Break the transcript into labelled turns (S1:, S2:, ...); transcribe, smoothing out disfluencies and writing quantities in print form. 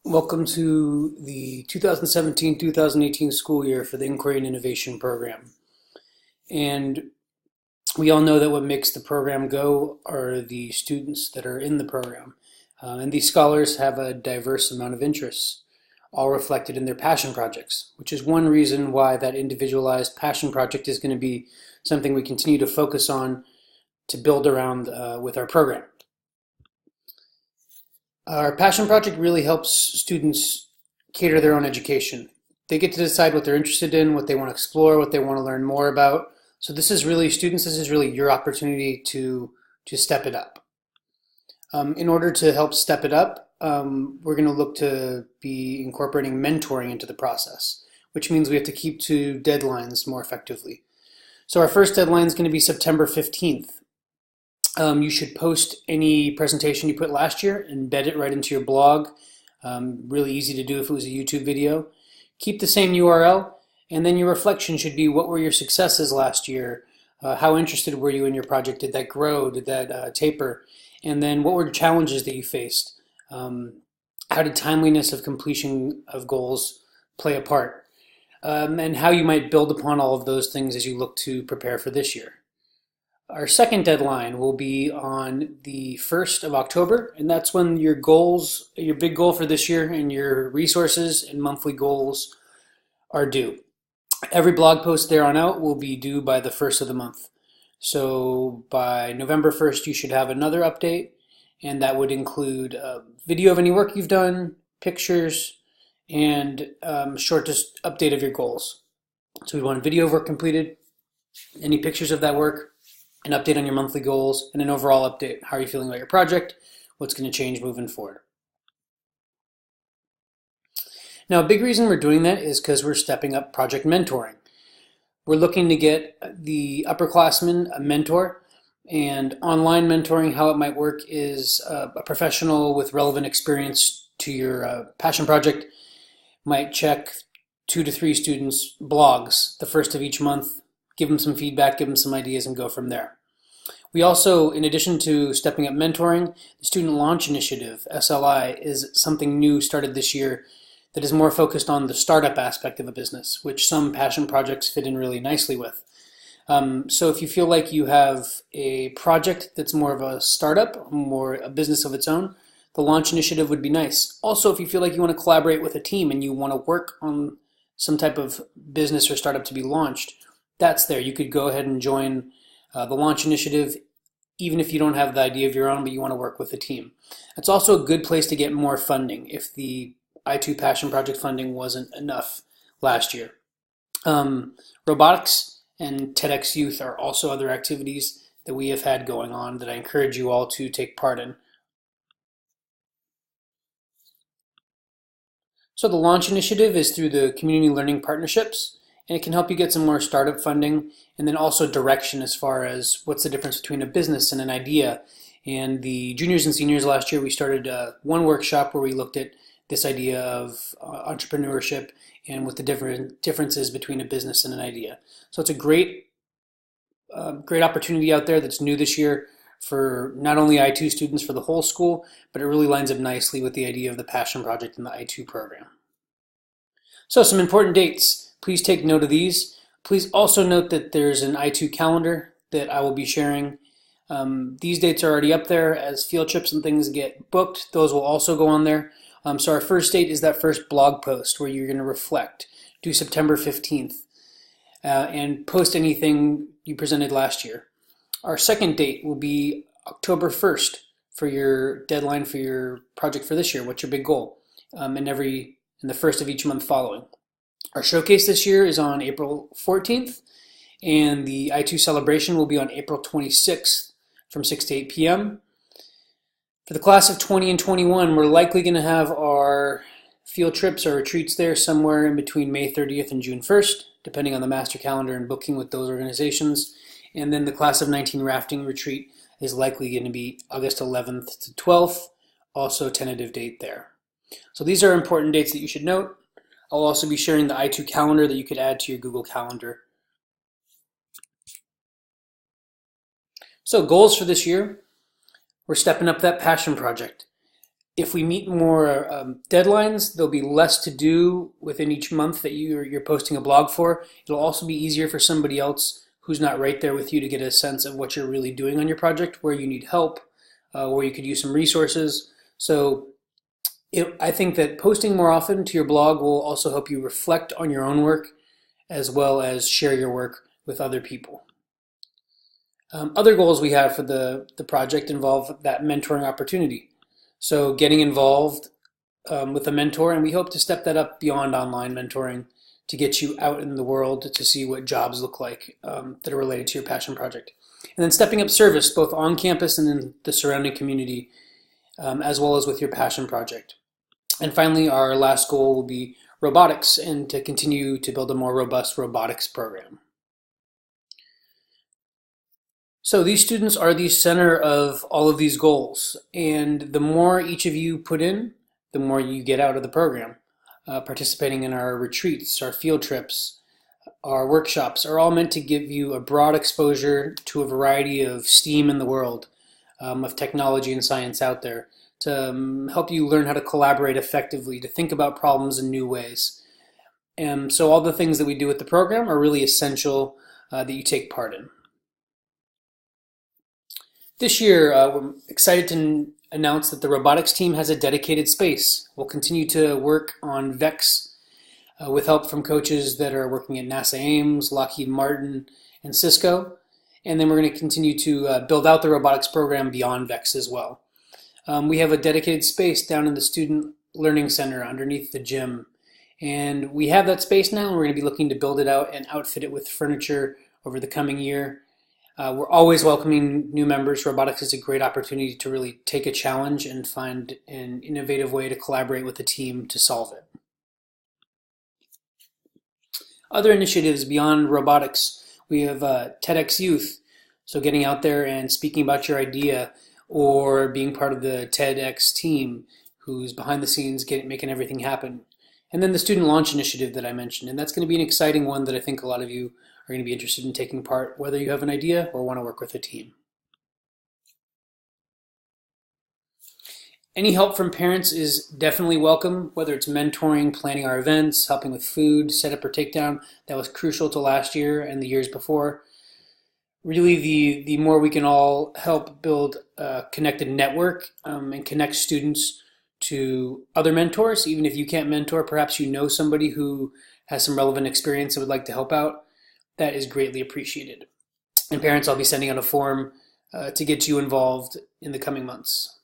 S1: Welcome to the 2017-2018 school year for the Inquiry and Innovation program. And we all know that what makes the program go are the students that are in the program. And these scholars have a diverse amount of interests, all reflected in their passion projects, which is one reason why that individualized passion project is going to be something we continue to focus on to build around with our program. Our passion project really helps students cater their own education. They get to decide what they're interested in, what they want to explore, what they want to learn more about. So this is really, students, this is really your opportunity to step it up. In order to help step it up, we're going to look to be incorporating mentoring into the process, which means we have to keep to deadlines more effectively. So our first deadline is going to be September 15th. You should post any presentation you put last year, embed it right into your blog. Really easy to do if it was a YouTube video. Keep the same URL, and then your reflection should be what were your successes last year? How interested were you in your project? Did that grow? Did that taper? And then what were the challenges that you faced? How did timeliness of completion of goals play a part? And how you might build upon all of those things as you look to prepare for this year. Our second deadline will be on the 1st of October, and that's when your goals, your big goal for this year, and your resources and monthly goals are due. Every blog post there on out will be due by the 1st of the month. So by November 1st, you should have another update, and that would include a video of any work you've done, pictures, and short just update of your goals. So we want a video of work completed, any pictures of that work, an update on your monthly goals, and an overall update. How are you feeling about your project? What's going to change moving forward? Now, a big reason we're doing that is because we're stepping up project mentoring. We're looking to get the upperclassmen a mentor, and online mentoring, how it might work is a professional with relevant experience to your passion project might check 2 to 3 students' blogs the first of each month, give them some feedback, give them some ideas, and go from there. We also, in addition to stepping up mentoring, the Student Launch Initiative, SLI, is something new started this year that is more focused on the startup aspect of a business, which some passion projects fit in really nicely with. So if you feel like you have a project that's more of a startup, more a business of its own, the Launch Initiative would be nice. Also, if you feel like you want to collaborate with a team and you want to work on some type of business or startup to be launched, that's there. You could go ahead and join the Launch Initiative, even if you don't have the idea of your own, but you want to work with a team. It's also a good place to get more funding if the I2 Passion Project funding wasn't enough last year. Robotics and TEDx Youth are also other activities that we have had going on that I encourage you all to take part in. So the Launch Initiative is through the Community Learning Partnerships, and it can help you get some more startup funding and then also direction as far as what's the difference between a business and an idea. And the juniors and seniors last year, we started one workshop where we looked at this idea of entrepreneurship and what the different differences between a business and an idea. So it's a great opportunity out there that's new this year for not only I2 students for the whole school, but it really lines up nicely with the idea of the Passion Project and the I2 program. So some important dates. Please take note of these. Please also note that there's an I2 calendar that I will be sharing. These dates are already up there as field trips and things get booked. Those will also go on there. So our first date is that first blog post where you're going to reflect, due September 15th, and post anything you presented last year. Our second date will be October 1st for your deadline for your project for this year. What's your big goal? And the first of each month following. Our showcase this year is on April 14th, and the I2 celebration will be on April 26th from 6 to 8 p.m. For the class of 20 and 21, we're likely going to have our field trips or retreats there somewhere in between May 30th and June 1st, depending on the master calendar and booking with those organizations. And then the class of 19 rafting retreat is likely going to be August 11th to 12th, also tentative date there. So these are important dates that you should note. I'll also be sharing the I2 calendar that you could add to your Google Calendar. So goals for this year, we're stepping up that passion project. If we meet more deadlines, there'll be less to do within each month that you're posting a blog for. It'll also be easier for somebody else who's not right there with you to get a sense of what you're really doing on your project, where you need help, where you could use some resources. So I think that posting more often to your blog will also help you reflect on your own work as well as share your work with other people. Other goals we have for the project involve that mentoring opportunity. So getting involved with a mentor, and we hope to step that up beyond online mentoring to get you out in the world to see what jobs look like that are related to your passion project. And then stepping up service both on campus and in the surrounding community, as well as with your passion project. And finally, our last goal will be robotics and to continue to build a more robust robotics program. So these students are the center of all of these goals, and the more each of you put in, the more you get out of the program. Participating in our retreats, our field trips, our workshops are all meant to give you a broad exposure to a variety of STEAM in the world, of technology and science out there, to help you learn how to collaborate effectively, to think about problems in new ways. And so all the things that we do with the program are really essential that you take part in. This year, we're excited to announce that the robotics team has a dedicated space. We'll continue to work on VEX with help from coaches that are working at NASA Ames, Lockheed Martin, and Cisco. And then we're going to continue to build out the robotics program beyond VEX as well. We have a dedicated space down in the Student Learning Center underneath the gym. And we have that space now, and we're going to be looking to build it out and outfit it with furniture over the coming year. We're always welcoming new members. Robotics is a great opportunity to really take a challenge and find an innovative way to collaborate with the team to solve it. Other initiatives beyond robotics, we have TEDx Youth, so getting out there and speaking about your idea or being part of the TEDx team who's behind the scenes making everything happen. And then the Student Launch Initiative that I mentioned, and that's going to be an exciting one that I think a lot of you are going to be interested in taking part, whether you have an idea or want to work with a team. Any help from parents is definitely welcome, whether it's mentoring, planning our events, helping with food, setup or takedown. That was crucial to last year and the years before. Really, the more we can all help build a connected network and connect students to other mentors, even if you can't mentor, perhaps you know somebody who has some relevant experience and would like to help out. That is greatly appreciated. And parents, I'll be sending out a form to get you involved in the coming months.